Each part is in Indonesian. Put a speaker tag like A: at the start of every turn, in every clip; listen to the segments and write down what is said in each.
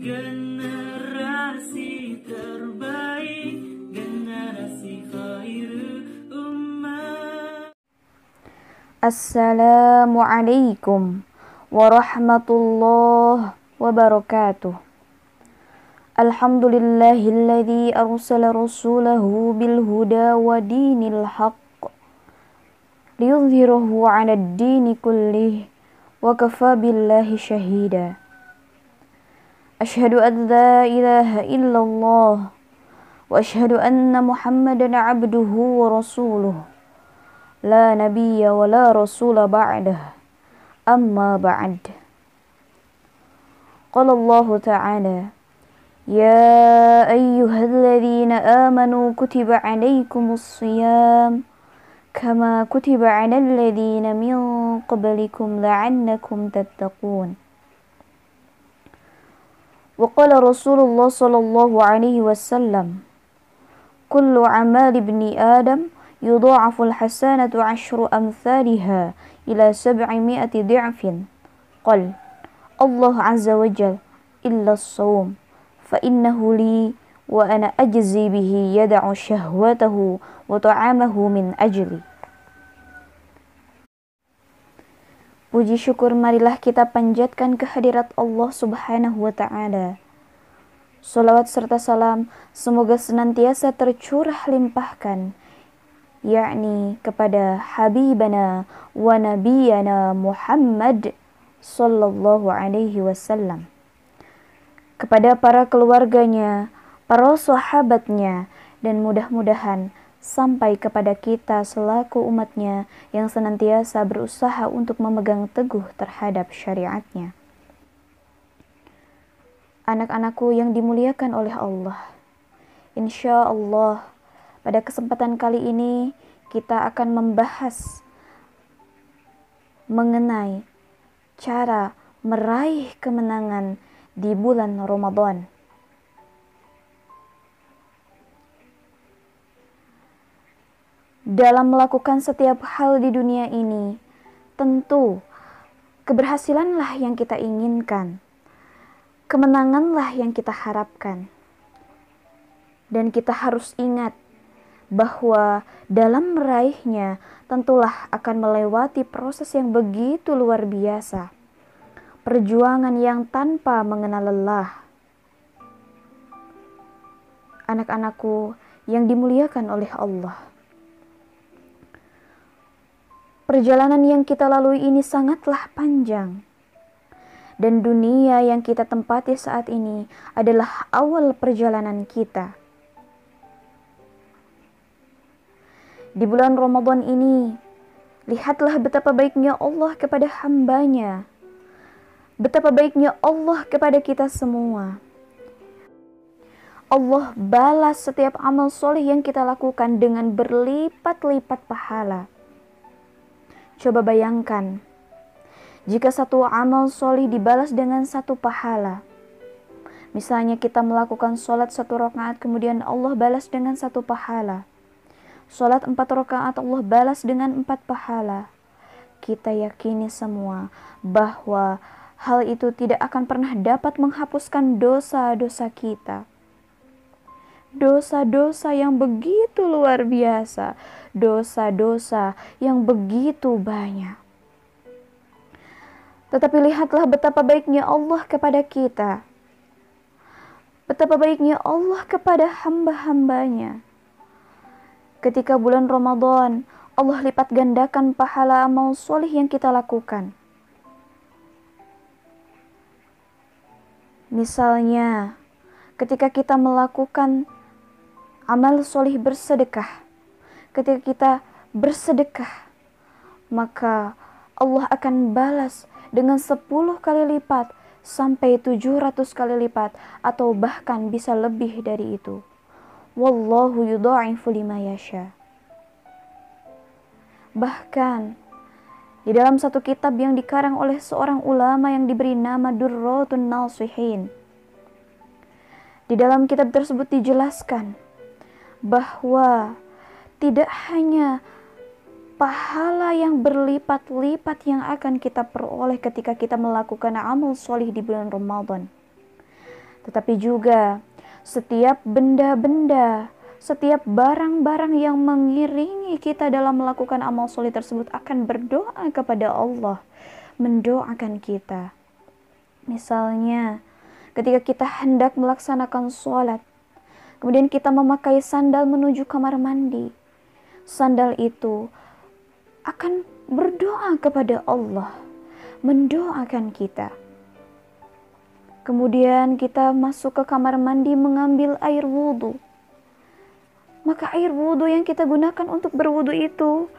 A: generasi terbaik, generasi khairul ummah.
B: Assalamualaikum warahmatullahi wabarakatuh. Alhamdulillahilladzi arsala rasulahu bil huda wa dinil haqq liyudhhirahu 'alad dini kullih wa kafa billahi syahida. Asyhadu an la ilaha illallah wa asyhadu anna Muhammadan 'abduhu wa rasuluh. La nabiyya wa la rasula ba'dah. Amma ba'd. Qala Allah Ta'ala: Ya ayyuhalladzina amanu kutiba 'alaikumus shiyam kama kutiba 'alal ladzina min qablikum la'allakum tattaqun. Wa qala Rasulullah sallallahu alaihi wasallam: Kullu 'amali ibni Adam yudha'aful hasanatu 'ashru amthaliha ila 700 di'fin. Qal Allah azza wa jalla illa as-shawm fa innahu li wa ana ajzi bihi yad'u syahwatahu wa ta'amahu min ajli. Puji syukur marilah kita panjatkan kehadirat Allah Subhanahu wa Ta'ala. Salawat serta salam semoga senantiasa tercurah limpahkan, yakni kepada Habibana wa Nabiyana Muhammad sallallahu alaihi wasallam, kepada para keluarganya, para sahabatnya, dan mudah-mudahan sampai kepada kita selaku umatnya yang senantiasa berusaha untuk memegang teguh terhadap syariatnya. Anak-anakku yang dimuliakan oleh Allah, insya Allah pada kesempatan kali ini kita akan membahas mengenai cara meraih kemenangan di bulan Ramadan. Dalam melakukan setiap hal di dunia ini, tentu keberhasilanlah yang kita inginkan, kemenanganlah yang kita harapkan. Dan kita harus ingat bahwa dalam meraihnya tentulah akan melewati proses yang begitu luar biasa, perjuangan yang tanpa mengenal lelah. Anak-anakku yang dimuliakan oleh Allah, perjalanan yang kita lalui ini sangatlah panjang, dan dunia yang kita tempati saat ini adalah awal perjalanan kita. Di bulan Ramadan ini, lihatlah betapa baiknya Allah kepada hambanya, betapa baiknya Allah kepada kita semua. Allah balas setiap amal soleh yang kita lakukan dengan berlipat-lipat pahala. Coba bayangkan, jika satu amal soleh dibalas dengan satu pahala. Misalnya kita melakukan sholat 1 rakaat, kemudian Allah balas dengan 1 pahala. Sholat 4 rakaat Allah balas dengan 4 pahala. Kita yakini semua bahwa hal itu tidak akan pernah dapat menghapuskan dosa-dosa kita. Dosa-dosa yang begitu luar biasa, dosa-dosa yang begitu banyak. Tetapi lihatlah betapa baiknya Allah kepada kita, betapa baiknya Allah kepada hamba-hambanya. Ketika bulan Ramadan, Allah lipat gandakan pahala amal soleh yang kita lakukan. Misalnya, ketika kita melakukan amal soleh bersedekah, ketika kita bersedekah, maka Allah akan balas dengan 10 kali lipat sampai 700 kali lipat, atau bahkan bisa lebih dari itu. Wallahu yudha'ifu liman yasha. Bahkan di dalam satu kitab yang dikarang oleh seorang ulama yang diberi nama Durratun Nasihin, di dalam kitab tersebut dijelaskan bahwa tidak hanya pahala yang berlipat-lipat yang akan kita peroleh ketika kita melakukan amal soleh di bulan Ramadan, tetapi juga setiap benda-benda, setiap barang-barang yang mengiringi kita dalam melakukan amal soleh tersebut akan berdoa kepada Allah, mendoakan kita. Misalnya, ketika kita hendak melaksanakan sholat, kemudian kita memakai sandal menuju kamar mandi, sandal itu akan berdoa kepada Allah, mendoakan kita. Kemudian kita masuk ke kamar mandi mengambil air wudhu. Maka air wudhu yang kita gunakan untuk berwudhu itu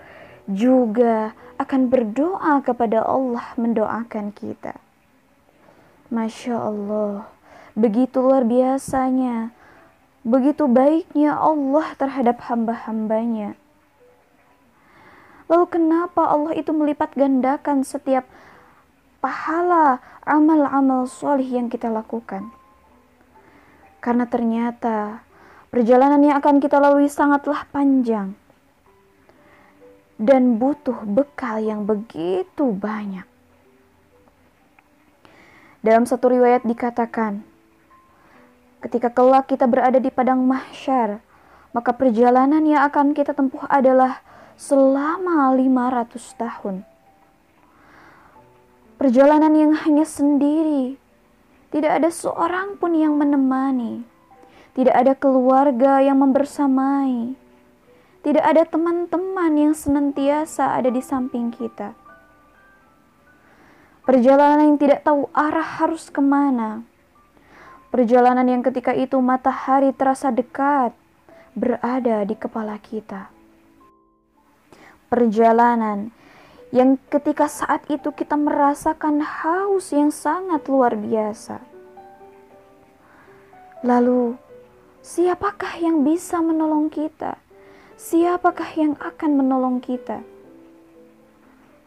B: juga akan berdoa kepada Allah, mendoakan kita. Masya Allah, begitu luar biasanya, begitu baiknya Allah terhadap hamba-hambanya. Lalu kenapa Allah itu melipat gandakan setiap pahala amal-amal soleh yang kita lakukan? Karena ternyata perjalanan yang akan kita lalui sangatlah panjang dan butuh bekal yang begitu banyak. Dalam satu riwayat dikatakan, ketika kelak kita berada di padang mahsyar, maka perjalanan yang akan kita tempuh adalah selama 500 tahun. Perjalanan yang hanya sendiri, tidak ada seorang pun yang menemani, tidak ada keluarga yang membersamai, tidak ada teman-teman yang senantiasa ada di samping kita. Perjalanan yang tidak tahu arah harus kemana. Perjalanan yang ketika itu matahari terasa dekat berada di kepala kita. Perjalanan yang ketika saat itu kita merasakan haus yang sangat luar biasa. Lalu, siapakah yang bisa menolong kita? Siapakah yang akan menolong kita?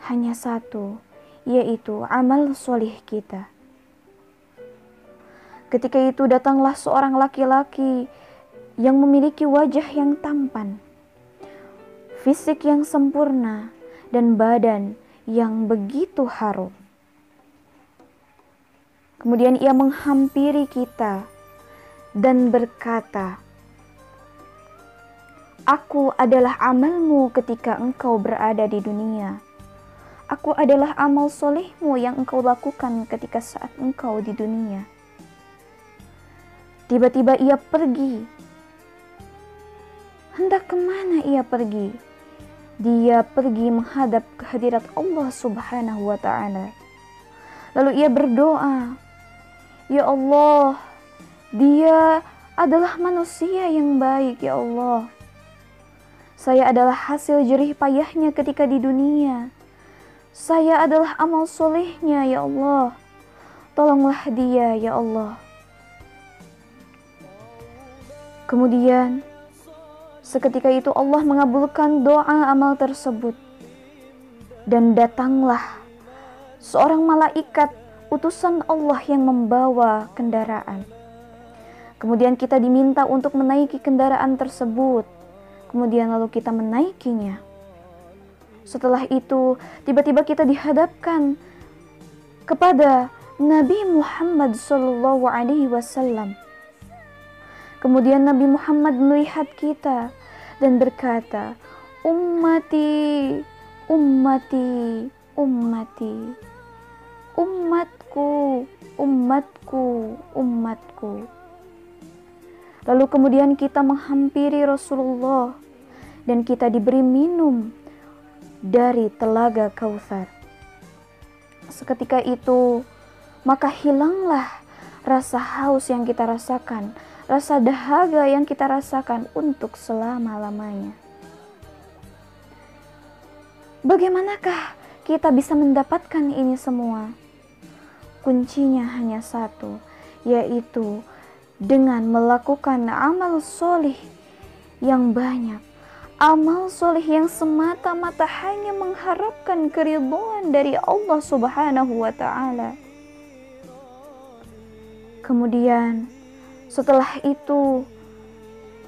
B: Hanya satu, yaitu amal soleh kita. Ketika itu datanglah seorang laki-laki yang memiliki wajah yang tampan, fisik yang sempurna, dan badan yang begitu harum. Kemudian ia menghampiri kita dan berkata, "Aku adalah amalmu ketika engkau berada di dunia. Aku adalah amal solehmu yang engkau lakukan ketika saat engkau di dunia." Tiba-tiba ia pergi. Hendak kemana ia pergi? Dia pergi menghadap kehadirat Allah Subhanahu wa Ta'ala. Lalu ia berdoa, "Ya Allah, dia adalah manusia yang baik, ya Allah. Saya adalah hasil jerih payahnya ketika di dunia. Saya adalah amal solehnya, ya Allah. Tolonglah dia, ya Allah." Kemudian seketika itu Allah mengabulkan doa amal tersebut. Dan datanglah seorang malaikat utusan Allah yang membawa kendaraan. Kemudian kita diminta untuk menaiki kendaraan tersebut. Kemudian lalu kita menaikinya. Setelah itu tiba-tiba kita dihadapkan kepada Nabi Muhammad SAW. Kemudian Nabi Muhammad melihat kita dan berkata, "Ummati, ummati, ummati, umatku, umatku, umatku." Lalu kemudian kita menghampiri Rasulullah dan kita diberi minum dari telaga Kautsar. Seketika itu maka hilanglah rasa haus yang kita rasakan, rasa dahaga yang kita rasakan untuk selama-lamanya. Bagaimanakah kita bisa mendapatkan ini semua? Kuncinya hanya satu, yaitu dengan melakukan amal soleh yang banyak. Amal soleh yang semata-mata hanya mengharapkan keridhaan dari Allah Subhanahu wa Ta'ala. Kemudian setelah itu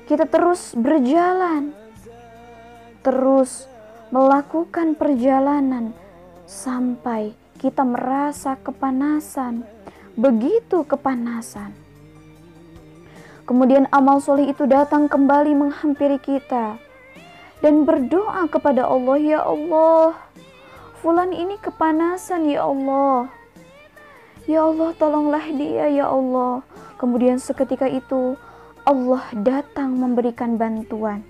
B: kita terus berjalan, terus melakukan perjalanan sampai kita merasa kepanasan, begitu kepanasan. Kemudian amal soleh itu datang kembali menghampiri kita dan berdoa kepada Allah, ya Allah, fulan ini kepanasan ya Allah. Ya Allah, tolonglah dia ya Allah. Kemudian seketika itu Allah datang memberikan bantuan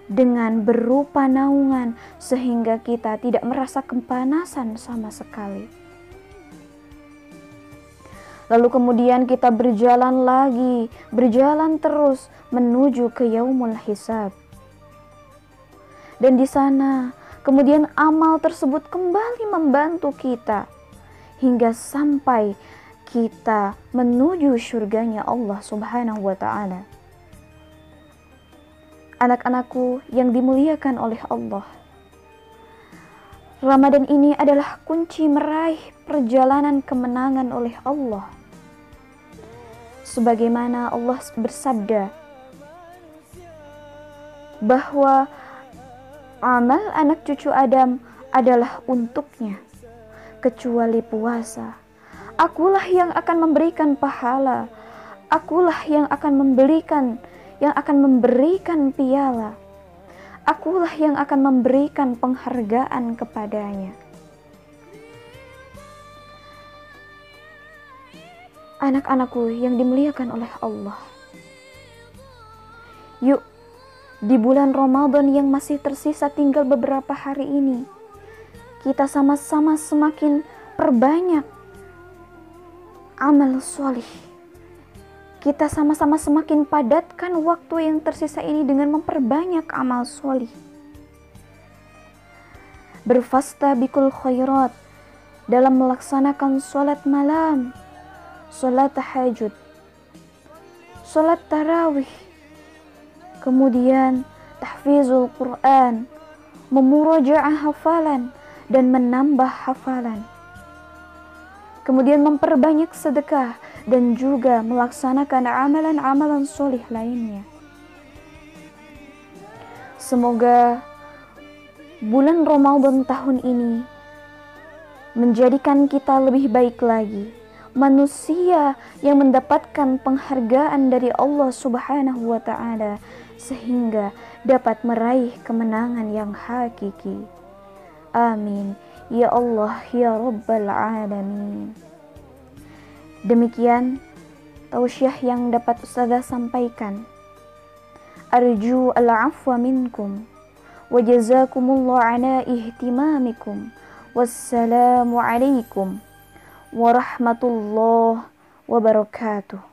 B: dengan berupa naungan sehingga kita tidak merasa kepanasan sama sekali. Lalu kemudian kita berjalan lagi, berjalan terus menuju ke yaumul hisab. Dan di sana kemudian amal tersebut kembali membantu kita hingga sampai kita menuju surganya Allah Subhanahu wa ta'ala. Anak-anakku yang dimuliakan oleh Allah, Ramadan ini adalah kunci meraih perjalanan kemenangan oleh Allah. Sebagaimana Allah bersabda bahwa amal anak cucu Adam adalah untuknya, kecuali puasa. Akulah yang akan memberikan pahala, akulah yang akan memberikan piala, akulah yang akan memberikan penghargaan kepadanya. Anak-anakku yang dimuliakan oleh Allah, yuk di bulan Ramadan yang masih tersisa tinggal beberapa hari ini, kita sama-sama semakin perbanyak amal solih. Kita sama-sama semakin padatkan waktu yang tersisa ini dengan memperbanyak amal solih. Berfastabiqul khairat dalam melaksanakan sholat malam, sholat tahajud, sholat tarawih, kemudian tahfizul Quran, memurajaah hafalan dan menambah hafalan. Kemudian memperbanyak sedekah dan juga melaksanakan amalan-amalan solih lainnya. Semoga bulan Ramadan tahun ini menjadikan kita lebih baik lagi, manusia yang mendapatkan penghargaan dari Allah Subhanahu wa ta'ala, sehingga dapat meraih kemenangan yang hakiki. Amin ya Allah ya Rabbal Alamin. Demikian tausiah yang dapat Ustazah sampaikan. Arju al-afwa minkum wa jazakumullah ala ihtimamikum. Wassalamu alaikum warahmatullahi wabarakatuh.